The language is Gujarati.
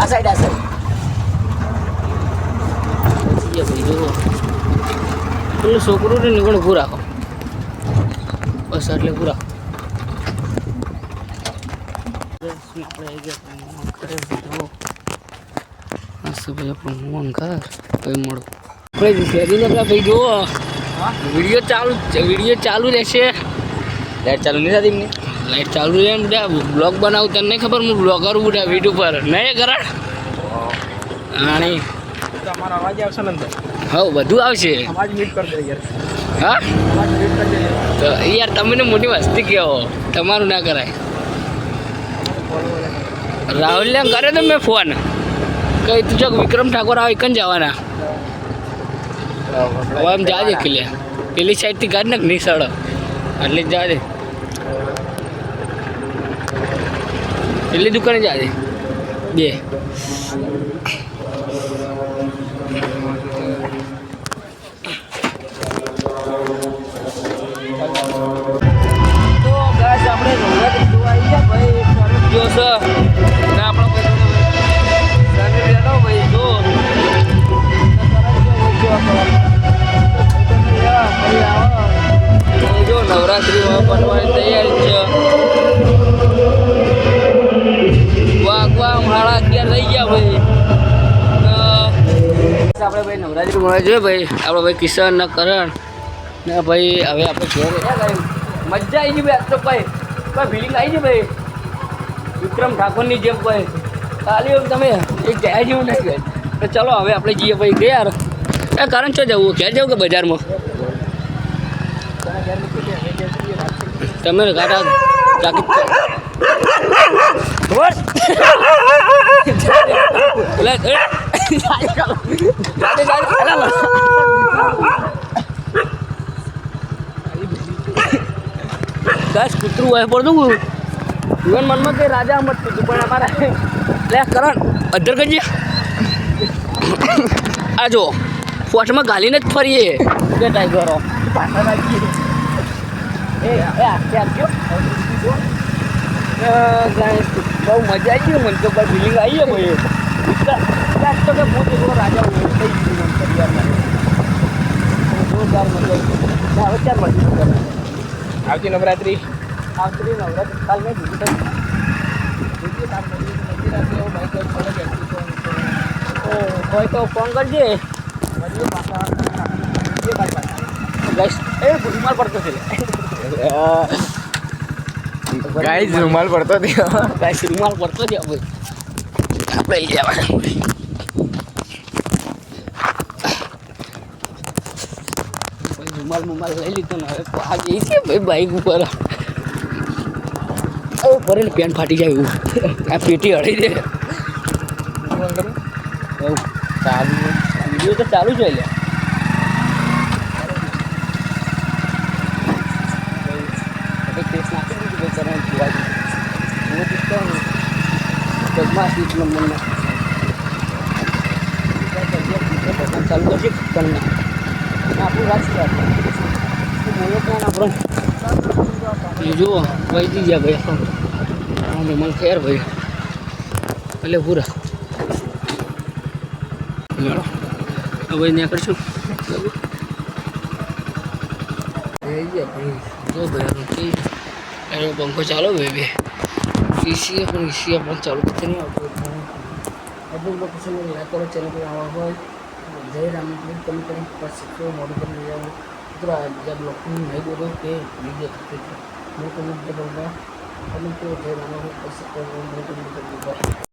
આ સાઈડ પેલું છોકરું ને નીકળ ઊભું રાખો બસ એટલે ઊભું રાખો. આપણે આવી ગયા ઘરે જુઓ ભાઈ આપણું મોહન ઘર ભાઈ મળો ભાઈ જુઓ વિડીયો ચાલુ રહેશે. લાઈટ ચાલુ નહીં થતી એમની લાઈટ ચાલુ રહે ને બધા બ્લોગ બનાવું તને નહીં ખબર હું બ્લોગર બધા વિડીયો પર નહીં કરણ આણી તમારો અવાજ આવશે ને હા બધું આવશે. અવાજ મ્યુટ કરી દે યાર. હા અવાજ મ્યુટ કરી દે તો યાર તમને મોટી વસ્તી કહો તમારું ના કરાય. રાહુલને કરે તો મેં ફોન કઈ તું જો વિક્રમ ઠાકોર આવે કન જવાના હવે એમ જાજે કિલ્લે પેલી સાઈડથી ગાડી નાખ નહીં સડો એટલે જાજે પેલી દુકાને જાજે બે તો ગાઈસ આપણે નવરાત્રી જોવા આવી ગયા ભાઈ જોશ ના આપણો ભાઈ જો જો નવરાત્રી બનવાની તૈયારી છે. વાગવા 11:30 થઈ ગયા ભાઈ. આપણે ભાઈ નવરાત્રી મળવા જોઈએ ભાઈ આપણે ભાઈ કિશન ને કરણ ને ભાઈ હવે આપણે ઘેર મજા આવી ગઈ ભાઈ. તો ભાઈ ફિલિંગ આવી ગઈ ભાઈ વિક્રમ ઠાકોરની જેમ ભાઈ ખાલી તમે એક ગયા જેવું નથી તો ચલો હવે આપણે જઈએ ભાઈ ગયા એ કારણ શું જવું ઘેર જવું કે બજારમાં તમે ગાડા દસ કૂતરું હોય પડતું જીવન મનમાં કે રાજા મત કીધું પણ અમારા લે કરણ અધર કરજે આ જો ફોટમાં ગાલીને જ ફરીએ કે ટાઈગરો પાછા રાખીએ બહુ મજા આવી ગઈ મને તો ભાઈ ફિલિંગ આવી ગયો ભાઈ તો કે હું એકલો રાજા થઈ ગયું પરિવારમાં જોરદાર મજા આવી હવે ચાર મજા આવતી નવરાત્રી કાલ મેં કીધું હોય તો ફોન કરજે રૂમાલ પડતો છે ગાઈસ રૂમાલ પડતો થયો ગાઈસ રૂમાલ પડતો છે ભાઈ આપણે લઈ જવા રૂમાલ લઈ લીધો ને હવે આ જઈ છે ભાઈ બાઈક ઉપર ભરેલ પેન્ટ ફાટી જાય એવું આ પેટી હળી દે ચાલુ વિડીયો તો ચાલુ જ હોય લે ટેસ્ટ નાખી દીધું ભાઈ કરવાનું જોવા જગમાં સીટ નંબરના ચાલુ કરશે તમને આપણું રાજકારણ બોલો પણ આપણો જુઓ વૈદી ગયા ભાઈ મને ખેર ભાઈ એટલે પૂરા હવે ત્યાં કરશું જો ભાઈ એનો પંખો ચાલો ભાઈ બે ઈસી પણ ચાલુ કરતો નહીં આવતો બધું લોકેશન લાઈક કરો ચેનલ પર આવવા હોય જય રામ તમે કરી શીખો મોડું કરી જવાનું મિત્રો જબ લોકો નહીં બોલો કે બીજે હું તમને બોલવા અને જય રામ શીખો મોડું કરી